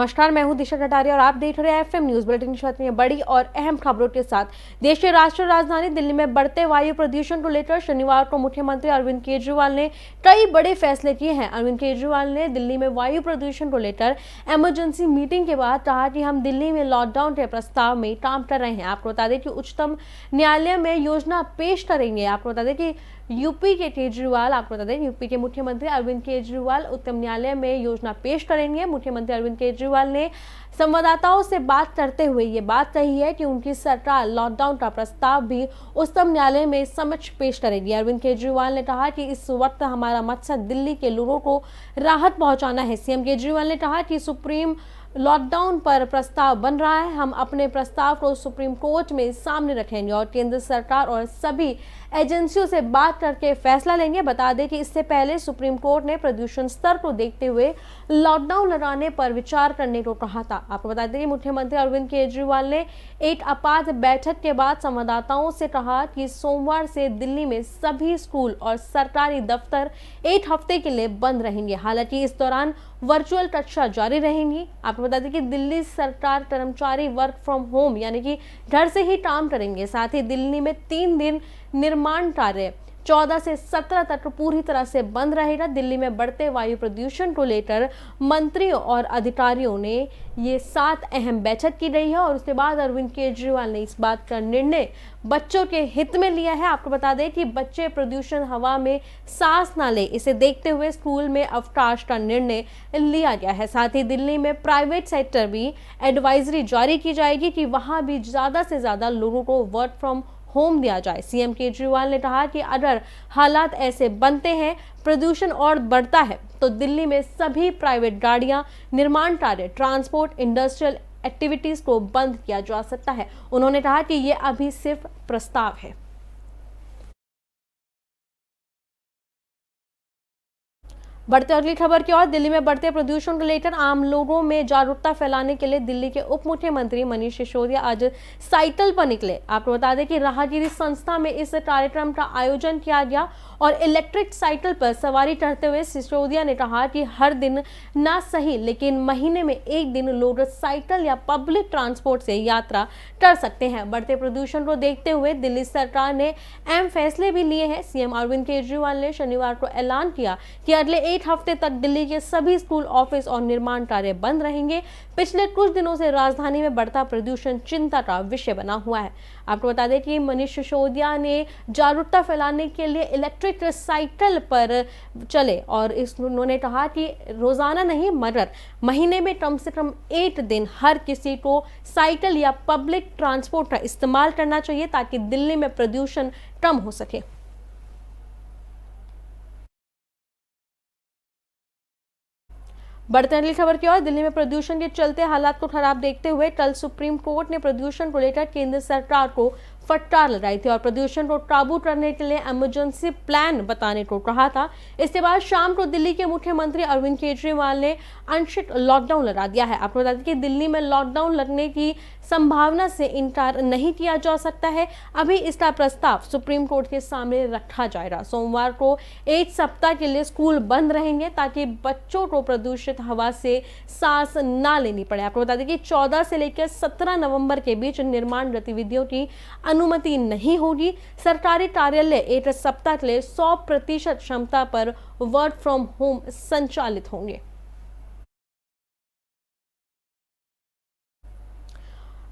नमस्कार, मैं हूं दिशा कटारिया और आप देख रहे हैं एफएम न्यूज बुलेटिन की शुरुआत में बड़ी और अहम खबरों के साथ। देश के राष्ट्रीय राजधानी दिल्ली में बढ़ते वायु प्रदूषण को लेकर शनिवार को मुख्यमंत्री अरविंद केजरीवाल ने कई बड़े फैसले किए हैं। अरविंद केजरीवाल ने दिल्ली में वायु प्रदूषण को लेकर इमरजेंसी मीटिंग के बाद कहा कि हम दिल्ली में लॉकडाउन के प्रस्ताव में काम कर रहे हैं। आपको बता दें कि उच्चतम न्यायालय में योजना पेश करेंगे। आपको बता दें कि यूपी के मुख्यमंत्री अरविंद केजरीवाल उच्चतम न्यायालय में योजना पेश करेंगे। मुख्यमंत्री अरविंद केजरीवाल ने संवाददाताओं से बात करते हुए ये बात कही है कि उनकी सरकार लॉकडाउन का प्रस्ताव भी उच्चतम न्यायालय में समक्ष पेश करेगी। अरविंद केजरीवाल ने कहा कि इस वक्त हमारा मकसद दिल्ली के लोगों को राहत पहुंचाना है। सीएम केजरीवाल ने कहा कि सुप्रीम लॉकडाउन पर प्रस्ताव बन रहा है, हम अपने प्रस्ताव को सुप्रीम कोर्ट में सामने रखेंगे और केंद्र सरकार और सभी एजेंसियों से बात करके फैसला लेंगे। बता दें कि इससे पहले सुप्रीम कोर्ट ने प्रदूषण स्तर को देखते हुए लॉकडाउन लगाने पर विचार करने को कहा था। आपको बता दें कि मुख्यमंत्री अरविंद केजरीवाल ने एक आपात बैठक के बाद संवाददाताओं से कहा कि सोमवार से दिल्ली में सभी स्कूल और सरकारी दफ्तर एक हफ्ते के लिए बंद रहेंगे। हालांकि इस दौरान वर्चुअल कक्षा जारी रहेंगी। आपको बता दें कि दिल्ली सरकार कर्मचारी वर्क फ्रॉम होम यानी कि घर से ही काम करेंगे। साथ ही दिल्ली में 3 दिन निर्माण कार्य 14 से 17 तक पूरी तरह से बंद रहेगा। दिल्ली में बढ़ते वायु प्रदूषण को लेकर मंत्रियों और अधिकारियों ने ये 7 अहम बैठक की गई है और उसके बाद अरविंद केजरीवाल ने इस बात का निर्णय बच्चों के हित में लिया है। आपको बता दें कि बच्चे प्रदूषण हवा में सांस ना ले, इसे देखते हुए स्कूल में अवकाश का निर्णय लिया गया है। साथ ही दिल्ली में प्राइवेट सेक्टर भी एडवाइजरी जारी की जाएगी कि वहां भी ज्यादा से ज्यादा लोगों को वर्क फ्रॉम होम दिया जाए। सीएम केजरीवाल ने कहा कि अगर हालात ऐसे बनते हैं, प्रदूषण और बढ़ता है, तो दिल्ली में सभी प्राइवेट गाड़ियां, निर्माण कार्य, ट्रांसपोर्ट, इंडस्ट्रियल एक्टिविटीज को बंद किया जा सकता है। उन्होंने कहा कि ये अभी सिर्फ प्रस्ताव है। बढ़ते अगली खबर की ओर। दिल्ली में बढ़ते प्रदूषण को लेकर आम लोगों में जागरूकता फैलाने के लिए दिल्ली के उप मुख्यमंत्री मनीष सिसोदिया आज साइकिल पर निकले। आपको बता दें कि राहगीरी संस्था में इस कार्यक्रम का आयोजन किया गया और इलेक्ट्रिक साइकिल पर सवारी करते हुए सिसोदिया ने कहा कि हर दिन ना सही लेकिन महीने में एक दिन लोग साइकिल या पब्लिक ट्रांसपोर्ट से यात्रा कर सकते हैं। बढ़ते प्रदूषण को देखते हुए दिल्ली सरकार ने अहम फैसले भी लिए हैं। सीएम अरविंद केजरीवाल ने शनिवार को ऐलान किया कि अगले 1 हफ्ते तक दिल्ली के सभी स्कूल, ऑफिस और निर्माण कार्य बंद रहेंगे। पिछले कुछ दिनों से राजधानी में बढ़ता प्रदूषण चिंता का विषय बना हुआ है। आपको बता दें कि मनीष सिसोदिया ने जागरूकता फैलाने के लिए इलेक्ट्रिक साइकिल पर चले और उन्होंने कहा कि रोजाना नहीं मगर महीने में कम से कम 1 दिन हर किसी को साइकिल या पब्लिक ट्रांसपोर्ट का इस्तेमाल करना चाहिए ताकि दिल्ली में प्रदूषण कम हो सके। बढ़ते अगली खबर की ओर। दिल्ली में प्रदूषण के चलते हालात को खराब देखते हुए कल सुप्रीम कोर्ट ने प्रदूषण को लेकर केंद्र सरकार को फटकार लगाई थी और प्रदूषण को काबू करने के लिए इमरजेंसी प्लान बताने को कहा था। इसके बाद शाम को दिल्ली के मुख्यमंत्री अरविंद केजरीवाल ने आंशिक लॉकडाउन लगा दिया है। आपको बता दें कि दिल्ली में लॉकडाउन लगने की संभावना से इनकार नहीं किया जा सकता है। अभी इसका प्रस्ताव सुप्रीम कोर्ट के सामने रखा जाएगा। सोमवार को 1 सप्ताह के लिए स्कूल बंद रहेंगे ताकि बच्चों को प्रदूषित हवा से सांस ना लेनी पड़े। आपको बता दें कि 14 से लेकर 17 नवंबर के बीच निर्माण गतिविधियों की अनुमति नहीं होगी। सरकारी कार्यालय 1 सप्ताह के लिए 100% क्षमता पर वर्क फ्रॉम होम संचालित होंगे।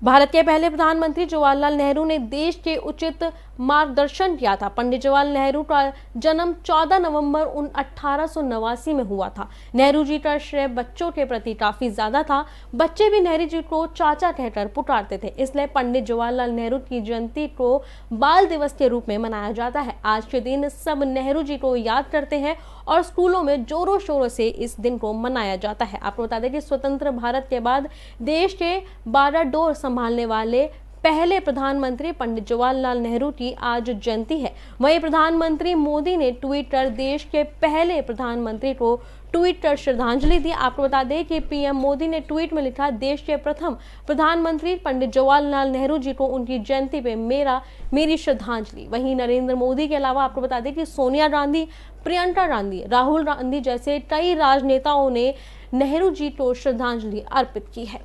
भारत के पहले प्रधानमंत्री जवाहरलाल नेहरू ने देश के उचित मार्गदर्शन किया था। पंडित जवाहरलाल नेहरू का जन्म 14 नवंबर 1889 में हुआ था। नेहरू जी का श्रेय बच्चों के प्रति काफी ज्यादा था। बच्चे भी नेहरू जी को चाचा कहकर पुकारते थे, इसलिए पंडित जवाहरलाल नेहरू की जयंती को बाल दिवस के रूप में मनाया जाता है। आज के दिन सब नेहरू जी को याद करते हैं और स्कूलों में जोरों शोरों से इस दिन को मनाया जाता है। आपको बता दें कि स्वतंत्र भारत के बाद देश के 12 डोर संभालने वाले पहले प्रधानमंत्री पंडित जवाहरलाल नेहरू की आज जयंती है। वहीं प्रधानमंत्री मोदी ने ट्वीट कर देश के पहले प्रधानमंत्री को ट्वीट कर श्रद्धांजलि दी। आपको बता दें कि पीएम मोदी ने ट्वीट में लिखा, देश के प्रथम प्रधानमंत्री पंडित जवाहरलाल नेहरू जी को उनकी जयंती पे मेरी श्रद्धांजलि। वहीं नरेंद्र मोदी के अलावा आपको बता दें कि सोनिया गांधी, प्रियंका गांधी, राहुल गांधी जैसे कई राजनेताओं ने नेहरू जी को श्रद्धांजलि अर्पित की है।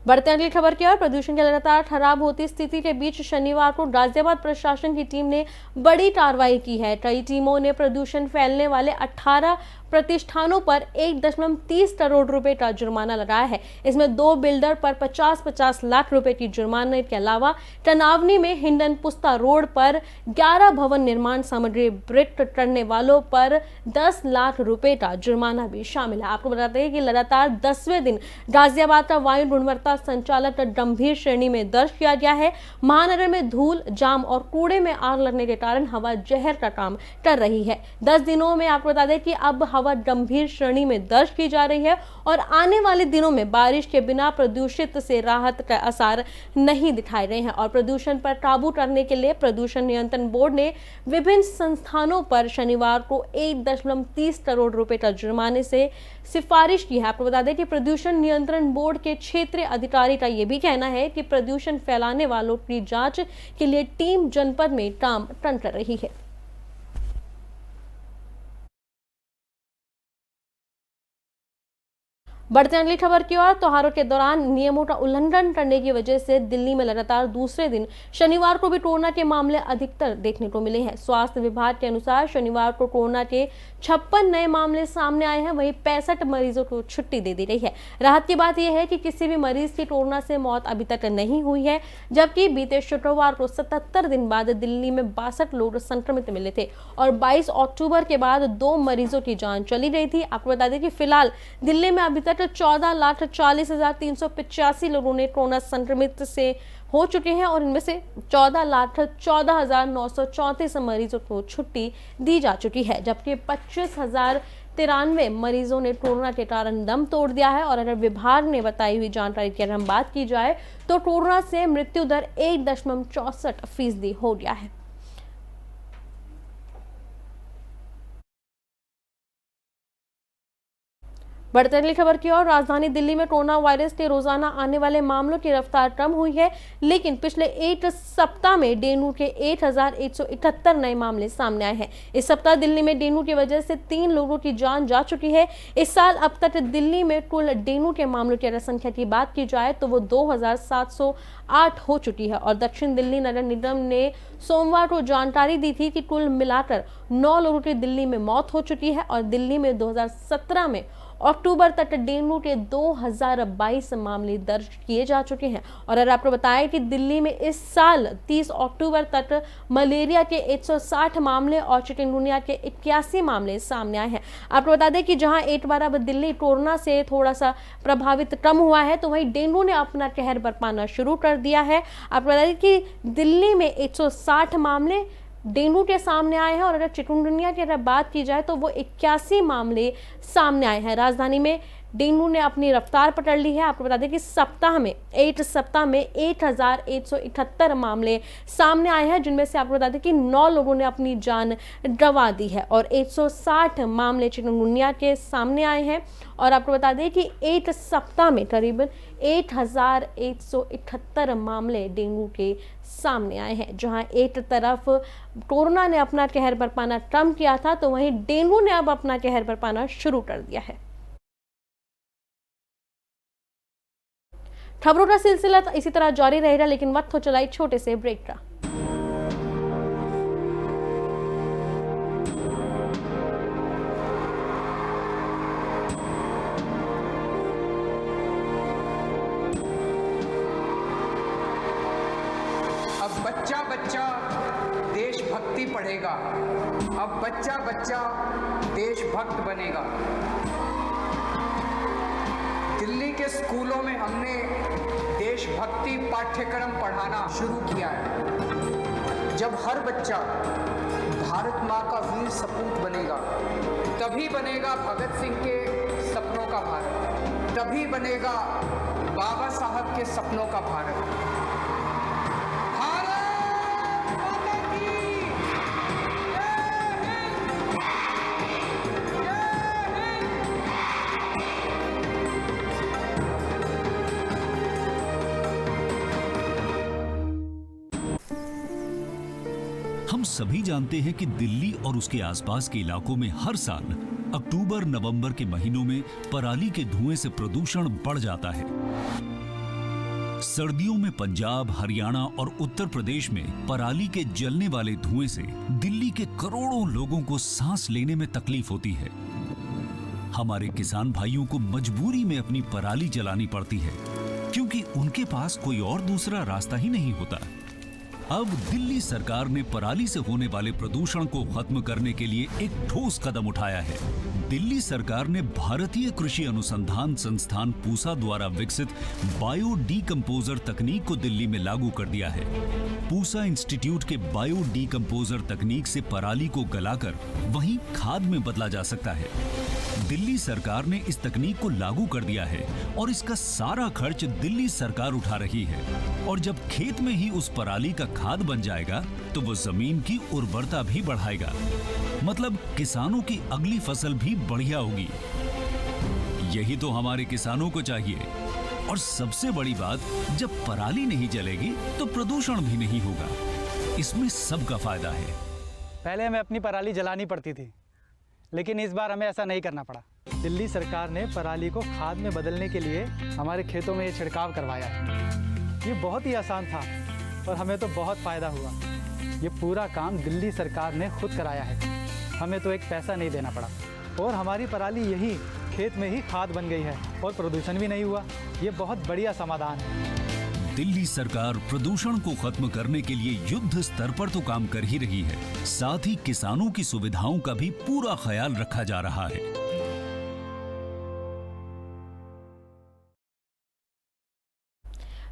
बढ़ते अगली खबर की ओर। प्रदूषण की लगातार खराब होती स्थिति के बीच शनिवार को गाजियाबाद प्रशासन की टीम ने बड़ी कार्रवाई की है। कई टीमों ने प्रदूषण फैलने वाले 18 प्रतिष्ठानों पर 1.30 करोड़ रुपए का जुर्माना लगाया है। इसमें 2 बिल्डर पर 50-50 लाख रुपए की जुर्माने के अलावा टनावनी में हिंडन पुस्ता रोड पर 11 भवन निर्माण सामग्री ब्रिक करने वालों पर 10 लाख रुपए का जुर्माना भी शामिल है। आपको बताते हैं कि लगातार 10वें दिन गाजियाबाद का वायु गुणवत्ता संचालक गंभीर श्रेणी में दर्ज किया गया है। महानगर में धूल, जाम और कूड़े में आग लगने के कारण हवा जहर का काम कर रही है। 10 दिनों में आपको बता दें कि अब हवा गंभीर श्रेणी में दर्ज की जा रही है और आने वाले दिनों में बारिश के बिना प्रदूषित से राहत का आसार नहीं दिखाए रहे हैं। और प्रदूषण पर काबू करने के लिए प्रदूषण नियंत्रण बोर्ड ने विभिन्न संस्थानों पर शनिवार को 1.30 करोड़ रुपए का जुर्माने से सिफारिश की है। आपको बता दें कि प्रदूषण नियंत्रण बोर्ड के क्षेत्रीय अधिकारी का यह भी कहना है कि प्रदूषण फैलाने वालों की जांच के लिए टीम जनपद में काम कर रही है। बढ़ते अगली खबर की ओर। त्योहारों के दौरान नियमों का उल्लंघन करने की वजह से दिल्ली में लगातार दूसरे दिन शनिवार को भी कोरोना के मामले अधिकतर देखने को मिले हैं। स्वास्थ्य विभाग के अनुसार शनिवार को कोरोना के 56 नए मामले सामने आए हैं। वहीं 65 मरीजों को छुट्टी दे दी गई है। राहत की बात यह है कि किसी भी मरीज की कोरोना से मौत अभी तक नहीं हुई है, जबकि बीते शुक्रवार को 77 दिन बाद दिल्ली में 62 लोग संक्रमित मिले थे और 22 अक्टूबर के बाद 2 मरीजों की जान चली गई थी। आपको बता दें कि फिलहाल दिल्ली में अभी तक 14,40,385 लोगों ने कोरोना संक्रमित से हो चुके हैं और इनमें से 14,14,934 मरीजों को छुट्टी दी जा चुकी है, जबकि 25,093 मरीजों ने कोरोना के कारण दम तोड़ दिया है। और अगर विभाग ने बताई हुई जानकारी की अगर हम बात की जाए तो कोरोना से मृत्यु दर 1.64% हो गया है। बढ़ते अगली खबर की ओर। राजधानी दिल्ली में कोरोना वायरस के रोजाना आने वाले मामलों की रफ्तार कम हुई है, लेकिन पिछले एक सप्ताह में डेंगू के 1,171 नए मामले सामने आए हैं। इस सप्ताह दिल्ली में डेंगू की वजह से 3 लोगों की जान जा चुकी है। इस साल अब तक दिल्ली में कुल डेंगू के मामलों की अगर संख्या की बात की जाए तो वो 2,708 हो चुकी है। और दक्षिण दिल्ली नगर निगम ने सोमवार को जानकारी दी थी कि कुल मिलाकर 9 लोगों की दिल्ली में मौत हो चुकी है और दिल्ली में 2017 में अक्टूबर तक डेंगू के 2022 मामले दर्ज किए जा चुके हैं। और अगर आपको बताएं कि दिल्ली में इस साल 30 अक्टूबर तक मलेरिया के 160 मामले और चिकनगुनिया के 81 मामले सामने आए हैं। आपको बता दें कि जहां एक बार अब दिल्ली कोरोना से थोड़ा सा प्रभावित कम हुआ है, तो वहीं डेंगू ने अपना कहर बरपाना शुरू कर दिया है। आपको बता दें कि दिल्ली में 160 मामले डेंगू के सामने आए हैं और अगर चिकनगुनिया की अगर बात की जाए तो वो 81 मामले सामने आए हैं। राजधानी में डेंगू ने अपनी रफ्तार पकड़ ली है। आपको बता दें कि एक सप्ताह में 1,171 मामले सामने आए हैं, जिनमें से आपको बता दें कि 9 लोगों ने अपनी जान गंवा दी है और 160 मामले चिकनगुनिया के सामने आए हैं। और आपको बता दें कि एक सप्ताह में करीबन 1,171 मामले डेंगू के सामने आए हैं। जहां एक तरफ कोरोना ने अपना कहर बरपाना कम किया था, तो वहीं डेंगू ने अब अपना कहर बरपाना शुरू कर दिया है। खबरों का सिलसिला इसी तरह जारी रहेगा, लेकिन वक्त हो चला एक छोटे से ब्रेक का। अब बच्चा बच्चा देशभक्ति पढ़ेगा, अब बच्चा बच्चा देशभक्त बनेगा। दिल्ली के स्कूलों में हमने देशभक्ति पाठ्यक्रम पढ़ाना शुरू किया है। जब हर बच्चा भारत माँ का वीर सपूत बनेगा, तभी बनेगा भगत सिंह के सपनों का भारत, तभी बनेगा बाबा साहब के सपनों का भारत। हम सभी जानते हैं कि दिल्ली और उसके आसपास के इलाकों में हर साल अक्टूबर नवंबर के महीनों में पराली के धुएं से प्रदूषण बढ़ जाता है। सर्दियों में पंजाब, हरियाणा और उत्तर प्रदेश में पराली के जलने वाले धुएं से दिल्ली के करोड़ों लोगों को सांस लेने में तकलीफ होती है। हमारे किसान भाइयों को मजबूरी में अपनी पराली जलानी पड़ती है, क्योंकि उनके पास कोई और दूसरा रास्ता ही नहीं होता। अब दिल्ली सरकार ने पराली से होने वाले प्रदूषण को खत्म करने के लिए एक ठोस कदम उठाया है। दिल्ली सरकार ने भारतीय कृषि अनुसंधान संस्थान पूसा द्वारा विकसित बायो डीकंपोजर तकनीक को दिल्ली में लागू कर दिया है। पूसा इंस्टीट्यूट के बायो डीकंपोजर तकनीक से पराली को गलाकर वहीं खाद में बदला जा सकता है। दिल्ली सरकार ने इस तकनीक को लागू कर दिया है और इसका सारा खर्च दिल्ली सरकार उठा रही है। और जब खेत में ही उस पराली का खाद बन जाएगा तो वो जमीन की उर्वरता भी बढ़ाएगा, मतलब किसानों की अगली फसल भी बढ़िया होगी। यही तो हमारे किसानों को चाहिए। और सबसे बड़ी बात, जब पराली नहीं जलेगी तो प्रदूषण भी नहीं होगा। इसमें सबका फायदा है। पहले हमें अपनी पराली जलानी पड़ती थी, लेकिन इस बार हमें ऐसा नहीं करना पड़ा। दिल्ली सरकार ने पराली को खाद में बदलने के लिए हमारे खेतों में ये छिड़काव करवाया है। ये बहुत ही आसान था और हमें तो बहुत फ़ायदा हुआ। ये पूरा काम दिल्ली सरकार ने खुद कराया है, हमें तो एक पैसा नहीं देना पड़ा और हमारी पराली यही खेत में ही खाद बन गई है और प्रदूषण भी नहीं हुआ। ये बहुत बढ़िया समाधान है। दिल्ली सरकार प्रदूषण को खत्म करने के लिए युद्ध स्तर पर तो काम कर ही रही है, साथ ही किसानों की सुविधाओं का भी पूरा ख्याल रखा जा रहा है।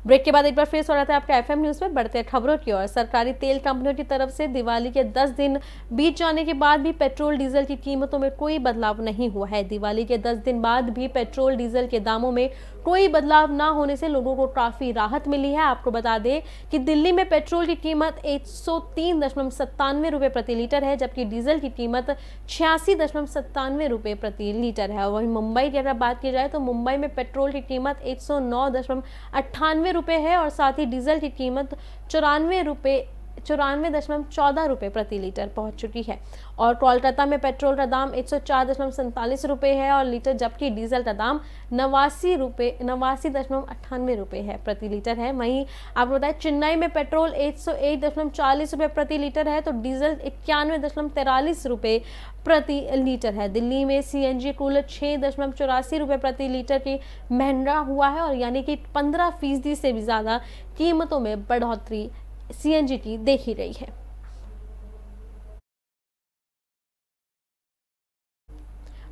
ब्रेक के बाद एक बार फिर स्वागत है आपका एफएम न्यूज में। बढ़ते खबरों की ओर। सरकारी तेल कंपनियों की तरफ से दिवाली के 10 दिन बीत जाने के बाद भी पेट्रोल डीजल की कीमतों में कोई बदलाव नहीं हुआ है। दिवाली के 10 दिन बाद भी पेट्रोल डीजल के दामों में कोई बदलाव ना होने से लोगों को काफी राहत मिली है। आपको बता दें कि दिल्ली में पेट्रोल की कीमत 103.97 रुपए प्रति लीटर है, जबकि डीजल की कीमत 86.97 रुपए प्रति लीटर है। वहीं मुंबई की अगर बात की जाए तो मुंबई में पेट्रोल की कीमत 109.98 रुपए है और साथ ही डीजल की कीमत 94.14 रुपए प्रति लीटर पहुंच चुकी है। और कोलकाता में पेट्रोल का दाम 104.47 रुपए है और लीटर, जबकि डीजल का दाम 89.98 रुपए है प्रति लीटर है। वहीं आपको बताएं चेन्नई में पेट्रोल 101.40 रुपए प्रति लीटर है तो डीजल 91.43 रुपए प्रति लीटर है। दिल्ली में सीएनजी कुल 6.84 रुपए प्रति लीटर की महंगा हुआ है और यानी कि 15% से भी ज्यादा कीमतों में बढ़ोतरी सीएनजी की देखी गई है।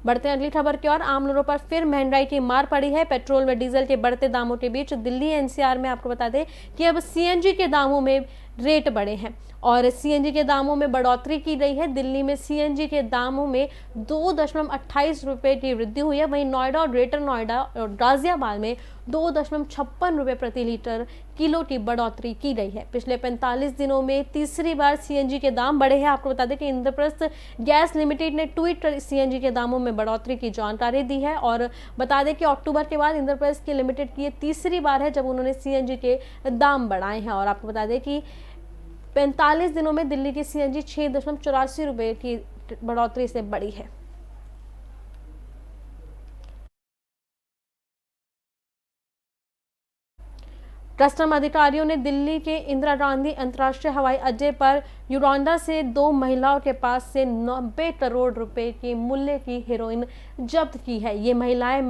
बढ़ते अगली खबर की ओर। आम लोगों पर फिर महंगाई की मार पड़ी है। पेट्रोल व डीजल के बढ़ते दामों के बीच दिल्ली एनसीआर में आपको बता दें कि अब सीएनजी के दामों में रेट बढ़े हैं और सीएनजी के दामों में बढ़ोतरी की गई है। दिल्ली में सीएनजी के दामों में 2.28 रुपए की वृद्धि हुई है। वहीं नोएडा और ग्रेटर नोएडा और गाजियाबाद में 2.56 रुपए प्रति लीटर किलो की बढ़ोतरी की गई है। पिछले 45 दिनों में तीसरी बार सीएनजी के दाम बढ़े हैं। आपको बता दें कि इंद्रप्रस्थ गैस लिमिटेड ने ट्वीट कर सीएनजी के दामों में बढ़ोतरी की जानकारी दी है और बता दें कि अक्टूबर के बाद इंद्रप्रस्थ की लिमिटेड की ये तीसरी बार है जब उन्होंने सीएनजी के दाम बढ़ाए हैं। और आपको बता दें कि 45 दिनों में दिल्ली की सीएनजी 6.84 रुपए की बढ़ोतरी से बढ़ी है। कस्टम अधिकारियों ने दिल्ली के इंदिरा गांधी अंतर्राष्ट्रीय हवाई अड्डे पर युगांडा से 2 महिलाओं के पास से 90 करोड़ रुपए के मूल्य की हेरोइन जब्त की है। ये महिलाएं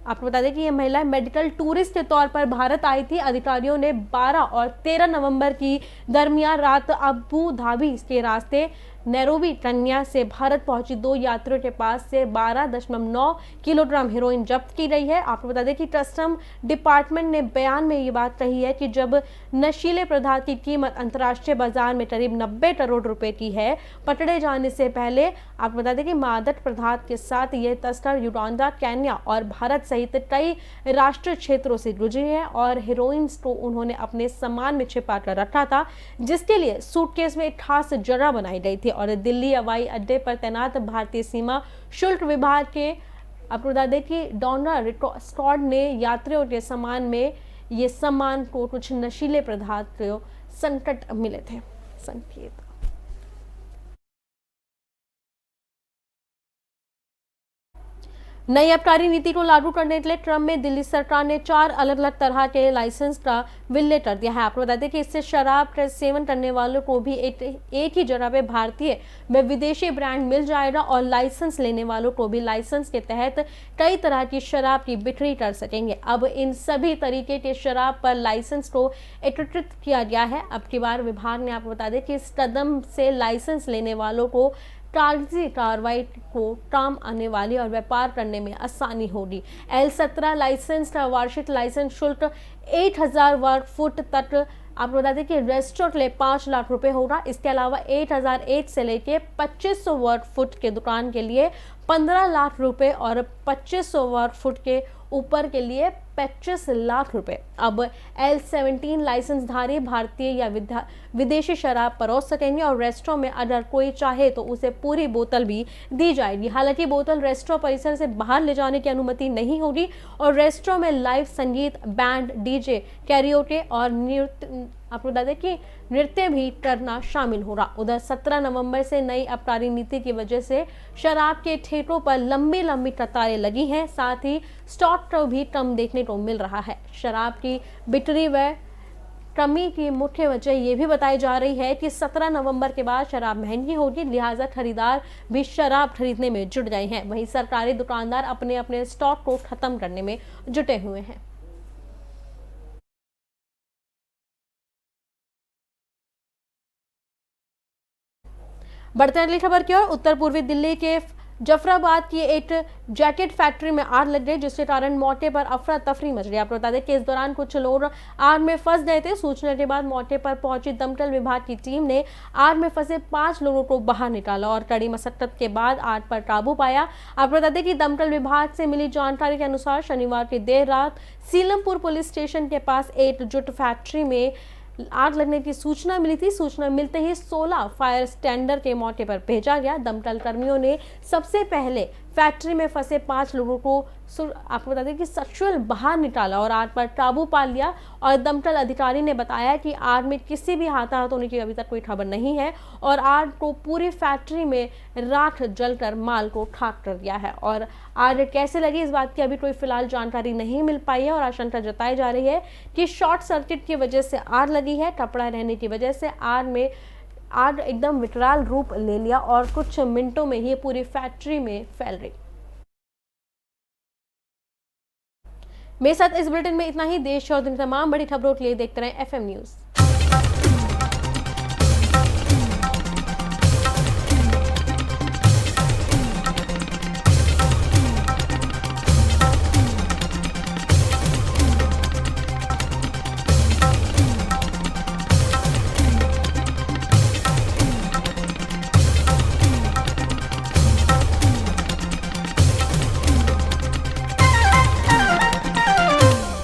आपको बता दें कि ये महिलाएं मेडिकल टूरिस्ट के तौर पर भारत आई थी। अधिकारियों ने 12 और 13 नवंबर की दरमियान रात अबू धाबी के रास्ते नैरोबी कन्या से भारत पहुंची 2 यात्रियों के पास से 12.9 किलोग्राम हेरोइन जब्त की गई है। आपको बता दें कि कस्टम डिपार्टमेंट ने बयान में ये बात कही है कि जब नशीले पदार्थ की कीमत अंतर्राष्ट्रीय बाजार में करीब 90 करोड़ रुपए की है, पकड़े जाने से पहले आपको बता दें कि मादक पदार्थ के साथ ये तस्कर युगांडा, केन्या और भारत सहित कई राष्ट्रीय क्षेत्रों से गुजरे हैं और हेरोइन को उन्होंने अपने सामान में छिपा कर रखा था, जिसके लिए सूटकेस में एक खास जगह बनाई गई थी। और दिल्ली हवाई अड्डे पर तैनात भारतीय सीमा शुल्क विभाग के आपको बता दें कि डॉनर स्क्वाड ने यात्रियों के सामान में ये सामान को कुछ नशीले पदार्थ को संकट मिले थे। संकेत। नई आबकारी नीति को लागू करने के लिए ट्रम्प में दिल्ली सरकार ने 4 अलग अलग तरह के लाइसेंस का विलय कर दिया है। आपको बता दें कि इससे शराब का सेवन करने वालों को भी एक ही जगह पे भारतीय व विदेशी ब्रांड मिल जाएगा और लाइसेंस लेने वालों को भी लाइसेंस के तहत कई तरह की शराब की बिक्री कर सकेंगे। अब इन सभी तरीके के शराब पर लाइसेंस को एकत्रित किया गया है। अब की बार विभाग ने आपको बता दें कि इस कदम से लाइसेंस लेने वालों को कागजी कार्रवाई को काम आने वाली और व्यापार करने में आसानी होगी। L17 लाइसेंस का वार्षिक लाइसेंस शुल्क 8000 वर्ग फुट तक आपको बता दें कि रेस्टोरेंट के लिए 5 लाख रुपए होगा। इसके अलावा 8001 से लेके 2500 वर्ग फुट के दुकान के लिए 15 लाख रुपए और 2500 वर्ग फुट के ऊपर के लिए 25 लाख रुपए। अब L17 लाइसेंसधारी भारतीय या विदेशी शराब परोस सकेंगे और रेस्टोरेंट में अगर कोई चाहे तो उसे पूरी बोतल भी दी जाएगी। हालांकि बोतल रेस्टोरेंट परिसर से बाहर ले जाने की अनुमति नहीं होगी और रेस्टोरेंट में लाइव संगीत, बैंड, डीजे, कैरियोके और आपको बता दें कि नृत्य भी करना शामिल होगा। उधर 17 नवंबर से नई आबकारी नीति की वजह से शराब के ठेकों पर लंबी लंबी कतारें लगी हैं। साथ ही स्टॉक को भी कम देखने को मिल रहा है। शराब की बिक्री व कमी की मुख्य वजह ये भी बताई जा रही है कि 17 नवंबर के बाद शराब महंगी होगी, लिहाजा खरीदार भी शराब खरीदने में जुट गए हैं। वहीं सरकारी दुकानदार अपने अपने स्टॉक को खत्म करने में जुटे हुए हैं। बढ़ते अगली खबर की ओर। उत्तर पूर्वी दिल्ली के जफराबाद की एक जैकेट फैक्ट्री में आग लग गई, जिसके कारण मौके पर अफरा तफरी मच गई। आपको बता दें कि इस दौरान कुछ लोग आग में फंस गए थे। सूचना के बाद मौके पर पहुंची दमकल विभाग की टीम ने आग में फंसे 5 लोगों को बाहर निकाला और कड़ी मशक्कत के बाद आग पर काबू पाया। आपको बता दें कि दमकल विभाग से मिली जानकारी के अनुसार शनिवार की देर रात सीलमपुर पुलिस स्टेशन के पास एक जूट फैक्ट्री में आग लगने की सूचना मिली थी। सूचना मिलते ही 16 फायर टेंडर के मौके पर भेजा गया। दमकल कर्मियों ने सबसे पहले फैक्ट्री में फंसे 5 लोगों को आपको बता दें कि सक्षुअल बाहर निकाला और आग पर काबू पा लिया। और दमकल अधिकारी ने बताया कि आग में किसी भी हताहत होने की अभी तक कोई खबर नहीं है और आग को पूरी फैक्ट्री में राख जलकर माल को खाक कर दिया है। और आग कैसे लगी इस बात की अभी कोई फिलहाल जानकारी नहीं मिल पाई है और आशंका जताई जा रही है कि शॉर्ट सर्किट की वजह से आग लगी है। कपड़ा रहने की वजह से आग एकदम विकराल रूप ले लिया और कुछ मिनटों में ही पूरी फैक्ट्री में फैल गई। मेरे साथ इस बुलेटिन में इतना ही। देश और दुनिया की तमाम बड़ी खबरों के लिए देखते रहें FM न्यूज़।